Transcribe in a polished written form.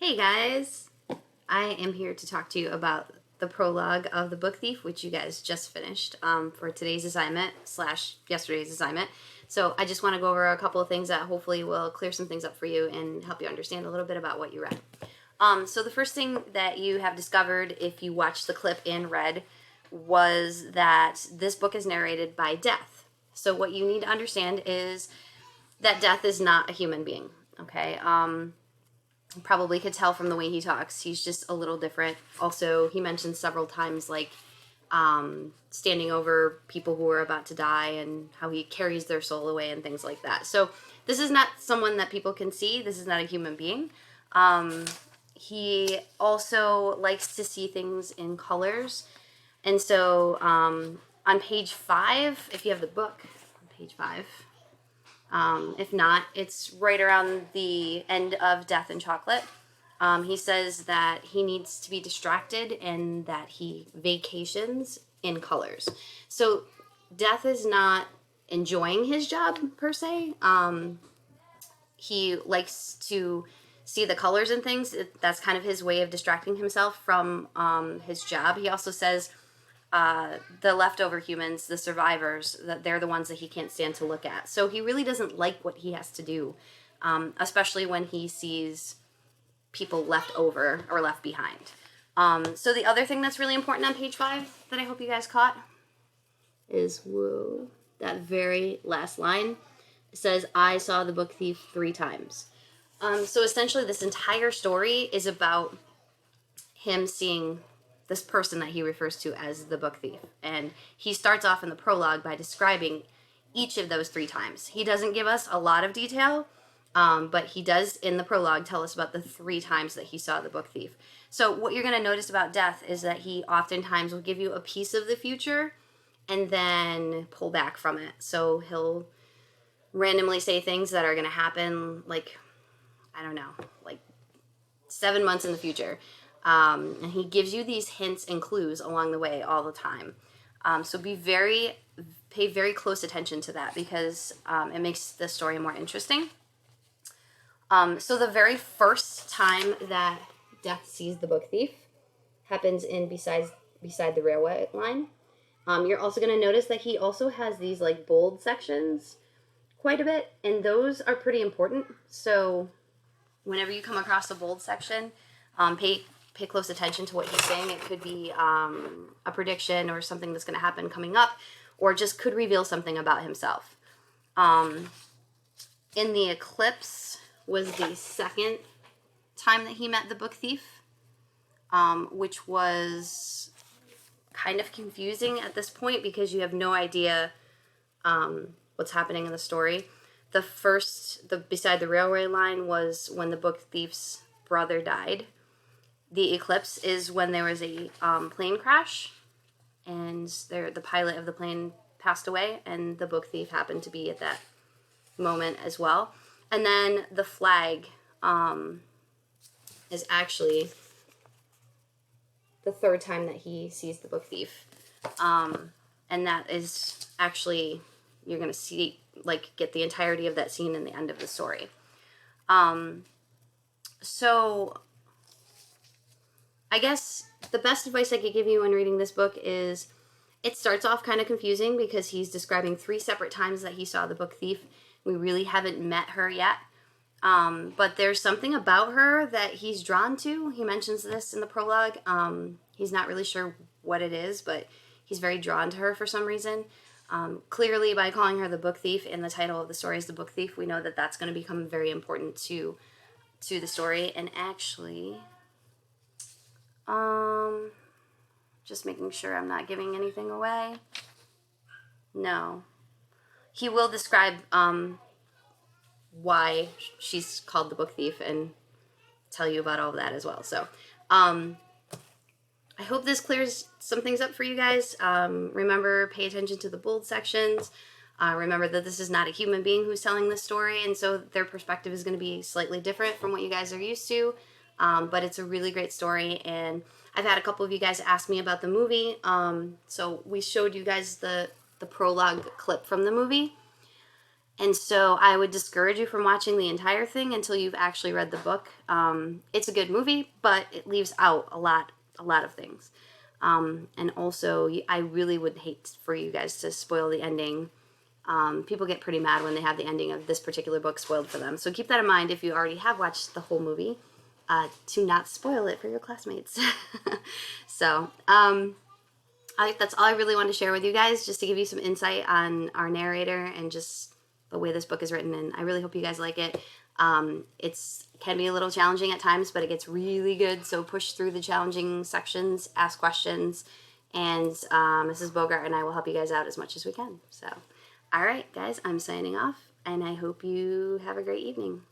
Hey guys! I am here to talk to you about the prologue of the Book Thief, which you guys just finished for today's assignment / yesterday's assignment. So I just want to go over a couple of things that hopefully will clear some things up for you and help you understand a little bit about what you read. So the first thing that you have discovered if you watched the clip and read was that this book is narrated by Death. So what you need to understand is that Death is not a human being, okay? Probably could tell from the way he talks. He's just a little different. Also, he mentions several times, like, standing over people who are about to die and how he carries their soul away and things like that. So this is not someone that people can see. This is not a human being. He also likes to see things in colors. And so on page 5, if you have the book, on page 5, if not, it's right around the end of Death and Chocolate. He says that he needs to be distracted and that he vacations in colors. So Death is not enjoying his job, per se. He likes to see the colors and things. That's kind of his way of distracting himself from his job. He also says the leftover humans, the survivors, that they're the ones that he can't stand to look at. So he really doesn't like what he has to do, especially when he sees people left over or left behind. So the other thing that's really important on page 5 that I hope you guys caught is, whoa, that very last line. It says, I saw the book thief 3 times. So essentially this entire story is about him seeing this person that he refers to as the book thief. And he starts off in the prologue by describing each of those 3 times. He doesn't give us a lot of detail, but he does in the prologue tell us about the 3 times that he saw the book thief. So what you're going to notice about Death is that he oftentimes will give you a piece of the future and then pull back from it. So he'll randomly say things that are going to happen, like, I don't know, like 7 months in the future. And he gives you these hints and clues along the way all the time. So pay very close attention to that because it makes the story more interesting. So the very first time that Death sees the book thief happens in beside the railway line. You're also going to notice that he also has these like bold sections quite a bit, and those are pretty important. So whenever you come across a bold section, pay close attention to what he's saying. It could be a prediction or something that's going to happen coming up, or just could reveal something about himself. In the eclipse was the second time that he met the book thief, which was kind of confusing at this point because you have no idea what's happening in the story. The first, beside the railway line, was when the book thief's brother died. The eclipse is when there was a plane crash, and the pilot of the plane passed away, and the book thief happened to be at that moment as well. And then the flag is actually the 3rd time that he sees the book thief. And that is actually, you're going to see, like, get the entirety of that scene in the end of the story. So I guess the best advice I could give you when reading this book is it starts off kind of confusing because he's describing 3 separate times that he saw the book thief. We really haven't met her yet. But there's something about her that he's drawn to. He mentions this in the prologue. He's not really sure what it is, but he's very drawn to her for some reason. Clearly, by calling her the book thief and the title of the story is the book thief, we know that that's going to become very important to the story. And actually, just making sure I'm not giving anything away. No. He will describe why she's called the book thief and tell you about all of that as well. So, I hope this clears some things up for you guys. Remember, pay attention to the bold sections. Remember that this is not a human being who's telling this story, and so their perspective is going to be slightly different from what you guys are used to. But it's a really great story, and I've had a couple of you guys ask me about the movie. So we showed you guys the prologue clip from the movie. And so I would discourage you from watching the entire thing until you've actually read the book. It's a good movie, but it leaves out a lot of things. And also, I really would hate for you guys to spoil the ending. People get pretty mad when they have the ending of this particular book spoiled for them. So keep that in mind if you already have watched the whole movie, to not spoil it for your classmates. So, that's all I really wanted to share with you guys, just to give you some insight on our narrator and just the way this book is written. And I really hope you guys like it. It's can be a little challenging at times, but it gets really good. So push through the challenging sections, ask questions, and Mrs. Bogart and I will help you guys out as much as we can. So, all right, guys, I'm signing off, and I hope you have a great evening.